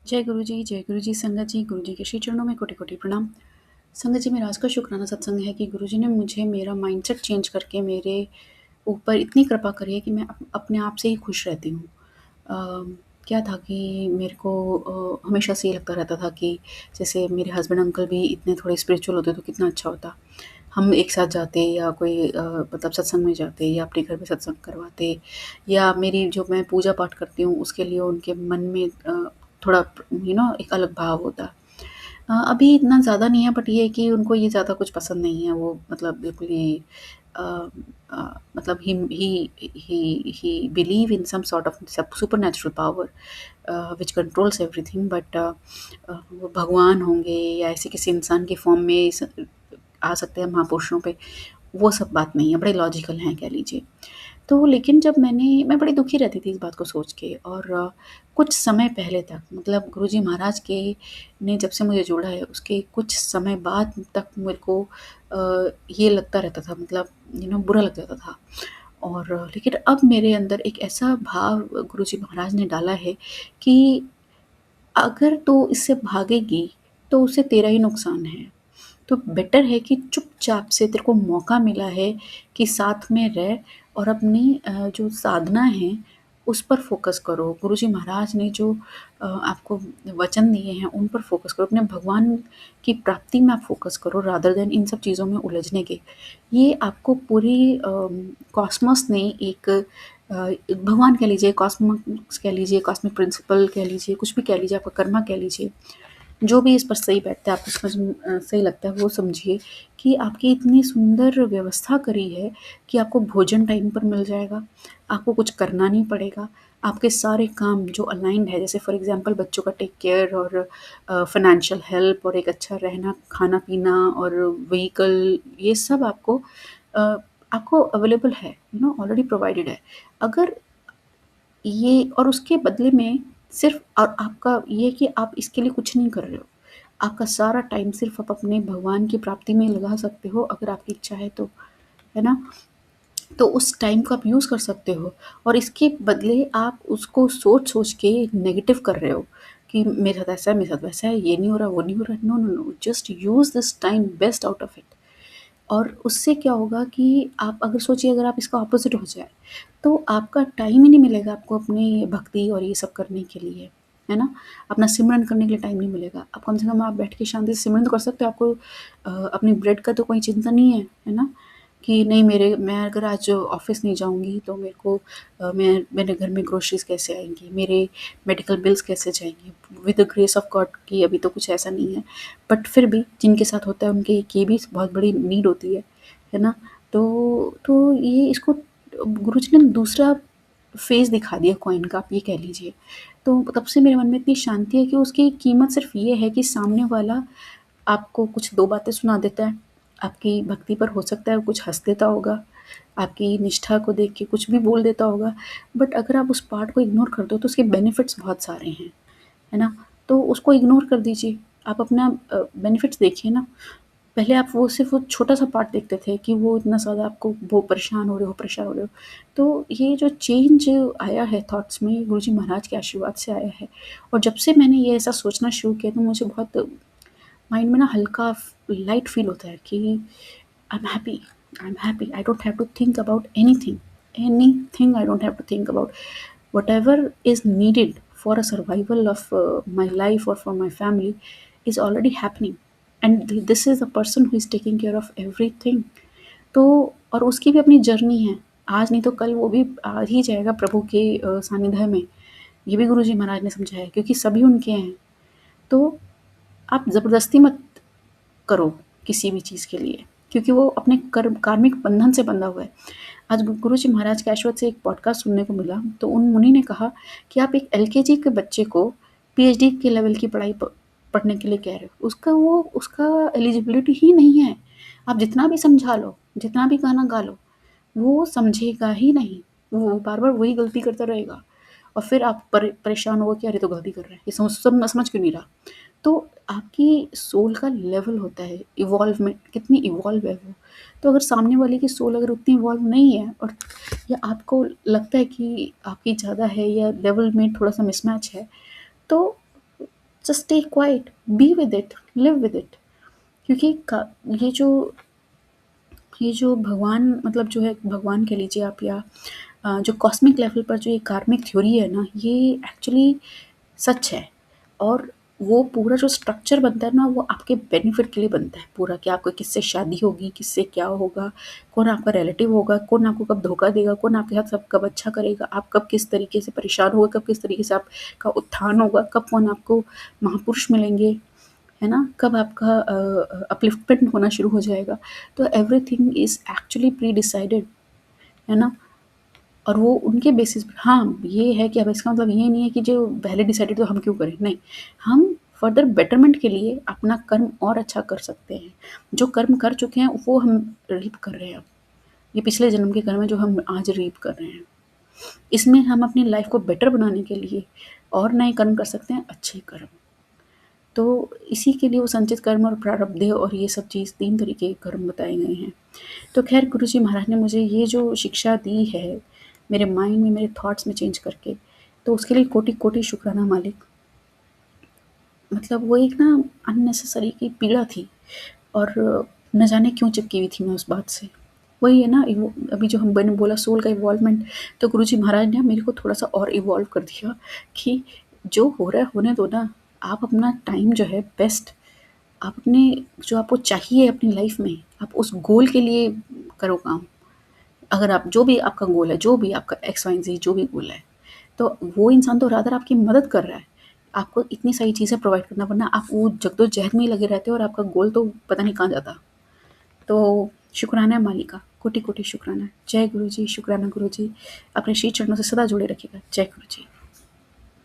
जय गुरु जी संगत जी, गुरु जी के श्री चरणों में कोटि-कोटि प्रणाम। संगत जी, मेरा आज का शुक्राना सत्संग है कि गुरु जी ने मुझे मेरा माइंडसेट चेंज करके मेरे ऊपर इतनी कृपा करी है कि मैं अपने आप से ही खुश रहती हूँ। क्या था कि मेरे को हमेशा से ये लगता रहता था कि जैसे मेरे हस्बैंड अंकल भी इतने थोड़े स्पिरिचुअल होते तो कितना अच्छा होता। हम एक साथ जाते या कोई मतलब सत्संग में जाते या अपने घर में सत्संग करवाते या मेरी जो मैं पूजा पाठ करती हूँ उसके लिए उनके मन में थोड़ा एक अलग भाव होता। अभी इतना ज़्यादा नहीं है बट ये है कि उनको ये ज़्यादा कुछ पसंद नहीं है। वो मतलब बिल्कुल ही अ मतलब ही believe in some sort of supernatural power which controls everything but वो भगवान होंगे या ऐसे किसी इंसान के फॉर्म में आ सकते हैं महापुरुषों पे, वो सब बात नहीं है, बड़े लॉजिकल हैं कह लीजिए। तो लेकिन जब मैं बड़ी दुखी रहती थी इस बात को सोच के और कुछ समय पहले तक मतलब गुरुजी महाराज के ने जब से मुझे जोड़ा है उसके कुछ समय बाद तक मेरे को ये लगता रहता था मतलब बुरा लग जाता था। और लेकिन अब मेरे अंदर एक ऐसा भाव गुरुजी महाराज ने डाला है कि अगर तू इससे भागेगी तो उससे तेरा ही नुकसान है। तो बेटर है कि चुपचाप से तेरे को मौका मिला है कि साथ में रह और अपनी जो साधना है उस पर फ़ोकस करो। गुरुजी महाराज ने जो आपको वचन दिए हैं उन पर फ़ोकस करो। अपने भगवान की प्राप्ति में आप फ़ोकस करो रादर देन इन सब चीज़ों में उलझने के। ये आपको पूरी कॉस्मोस ने एक भगवान कह लीजिए, कॉस्मोस कह लीजिए, कॉस्मिक प्रिंसिपल कह लीजिए, कुछ भी कह लीजिए, आपका कर्मा कह लीजिए। जो भी इस पर सही बैठता है, आपको समझ सही लगता है वो समझिए कि आपकी इतनी सुंदर व्यवस्था करी है कि आपको भोजन टाइम पर मिल जाएगा, आपको कुछ करना नहीं पड़ेगा, आपके सारे काम जो अलाइन्ड है जैसे फॉर एग्ज़ाम्पल बच्चों का टेक केयर और फाइनेंशियल हेल्प और एक अच्छा रहना, खाना-पीना और व्हीकल ये सब अ, आपको अवेलेबल है, ऑलरेडी प्रोवाइडेड है। अगर ये और उसके बदले में सिर्फ़ और आपका ये कि आप इसके लिए कुछ नहीं कर रहे हो। आपका सारा टाइम सिर्फ़ आप अपने भगवान की प्राप्ति में लगा सकते हो अगर आपकी इच्छा है तो, है ना? तो उस टाइम को आप यूज़ कर सकते हो और इसके बदले आप उसको सोच-सोच के नेगेटिव कर रहे हो कि मेरे साथ ऐसा है, मेरे साथ वैसा है, ये नहीं हो रहा, वो नहीं हो रहा। No, no, no, just use this time best out of it. और उससे क्या होगा कि आप अगर सोचिए अगर आप इसका ऑपोज़िट हो जाए, तो आपका टाइम ही नहीं मिलेगा आपको अपनी भक्ति और ये सब करने के लिए, है ना? अपना सिमरन करने के लिए टाइम नहीं मिलेगा। आप कम से कम आप बैठ के शांति से सिमरन तो कर सकते हो, आपको अपनी ब्रेड का तो कोई चिंता नहीं है ना? कि नहीं मैं अगर आज ऑफ़िस नहीं जाऊँगी तो मेरे को मेरे घर में ग्रोसरीज़ कैसे आएँगी, मेरे मेडिकल बिल्स कैसे जाएँगे? With the grace of God कि अभी तो कुछ ऐसा नहीं है। बट फिर भी जिनके साथ होता है उनकी एक ये भी बहुत बड़ी नीड होती है ना? तो ये इसको गुरुजी ने दूसरा फ़ेस दिखा दिया कॉइन का आप ये कह लीजिए। तो तब से मेरे मन में इतनी शांति है कि उसकी कीमत सिर्फ़ ये है कि सामने वाला आपको कुछ 2 बातें सुना देता है, आपकी भक्ति पर हो सकता है वो कुछ हँस देता होगा, आपकी निष्ठा को देख के कुछ भी बोल देता होगा, बट अगर आप उस पार्ट को इग्नोर कर दो तो उसके बेनिफिट्स बहुत सारे हैं, है ना? तो उसको इग्नोर कर दीजिए, आप अपना बेनिफिट्स देखिए ना। पहले आप वो सिर्फ़ वो छोटा-सा पार्ट देखते थे कि वो इतना ज़्यादा आपको वो परेशान हो रहे हो। तो ये जो चेंज आया है थॉट्स में गुरुजी महाराज के आशीर्वाद से आया है और जब से मैंने ये ऐसा सोचना शुरू किया तो मुझे बहुत माइंड में ना हल्का लाइट फ़ील होता है कि I am happy, I don't have to think about anything I don't have to think about whatever is needed for a survival of my life और for my family is already happening and this is the person who is taking care of everything. तो और उसकी भी अपनी journey है, आज नहीं तो कल वो भी आ ही जाएगा प्रभु के सानिध्य में। ये भी गुरुजी महाराज ने समझाया है क्योंकि सभी उनके हैं। तो आप ज़बरदस्ती मत करो किसी भी चीज़ के लिए क्योंकि वो अपने कर्म कार्मिक बंधन से बंधा हुआ है। आज गुरुजी महाराज के आशीर्वाद से एक पॉडकास्ट सुनने को मिला तो उन मुनि ने कहा कि आप एक एलकेजी के बच्चे को पीएचडी के लेवल की पढ़ाई पढ़ने के लिए कह रहे हो। उसका एलिजिबिलिटी ही नहीं है। आप जितना भी समझा लो, जितना भी गाना गा लो, वो समझेगा ही नहीं। वो बार-बार वही गलती करता रहेगा और फिर आप परेशान हो कि अरे! तो गलती कर रहा है, ये समझ क्यों नहीं रहा? तो आपकी सोल का लेवल होता है इवॉल्वमेंट कितनी इवॉल्व है वो। तो अगर सामने वाले की सोल अगर उतनी इवॉल्व नहीं है और या आपको लगता है कि आपकी ज़्यादा है या लेवल में थोड़ा-सा मिसमैच है, तो just stay quiet, be with it, live with it. क्योंकि ये जो भगवान, मतलब जो है भगवान कह लीजिए आप, या जो कॉस्मिक लेवल पर जो ये कार्मिक थ्योरी है ना, ये एक्चुअली सच है। और वो पूरा जो स्ट्रक्चर बनता है ना, वो आपके बेनिफिट के लिए बनता है पूरा, कि आपको किससे शादी होगी, किससे क्या होगा, कौन आपका रिलेटिव होगा, कौन आपको कब धोखा देगा, कौन आपके साथ सब कब अच्छा करेगा, आप कब किस तरीके से परेशान होगे, कब किस तरीके से आपका उत्थान होगा, कब कौन आपको महापुरुष मिलेंगे, है ना, कब आपका अपलिफ्टमेंट होना शुरू हो जाएगा। तो everything is actually pre decided, है ना। और वो उनके बेसिस पर, हाँ, ये है कि अब इसका मतलब ये नहीं है कि जो पहले डिसाइडेड तो हम क्यों करें, नहीं। हम फर्दर बेटरमेंट के लिए अपना कर्म और अच्छा कर सकते हैं। जो कर्म कर चुके हैं वो हम रीप कर रहे हैं अब। ये पिछले जन्म के कर्म है जो हम आज रीप कर रहे हैं। इसमें हम अपनी लाइफ को बेटर बनाने के लिए और नए कर्म कर सकते हैं, अच्छे कर्म। तो इसी के लिए वो संचित कर्म और प्रारब्ध और ये सब चीज़ 3 तरीके के कर्म बताए गए हैं। तो ख़ैर गुरुजी महाराज ने मुझे ये जो शिक्षा दी है, मेरे माइंड में, मेरे थॉट्स में चेंज करके, तो उसके लिए कोटि-कोटि शुक्राना मालिक। मतलब वो एक ना अननेसेसरी की पीड़ा थी, और न जाने क्यों चिपकी हुई थी मैं उस बात से। वही है ना, इवो अभी जो हम मैंने बोला सोल का इवॉल्वमेंट, तो गुरुजी महाराज ने मेरे को थोड़ा-सा और इवॉल्व कर दिया कि जो हो रहा है होने दो ना। आप अपना टाइम जो है बेस्ट, आप अपने, जो आपको चाहिए अपनी लाइफ में, आप उस गोल के लिए करो काम। अगर आप, जो भी आपका गोल है, जो भी आपका एक्स वाई ज़ेड जो भी गोल है, तो वो इंसान तो रादर आपकी मदद कर रहा है। आपको इतनी सारी चीज़ें प्रोवाइड करना, वरना आप वो जद्दोजहद में ही लगे रहते हो और आपका गोल तो पता नहीं कहाँ जाता। तो शुक्राना है मालिका, कोटि-कोटि शुक्राना। जय गुरुजी, शुक्राना गुरुजी। अपने श्री चरणों से सदा जुड़े रखिएगा। जय गुरुजी।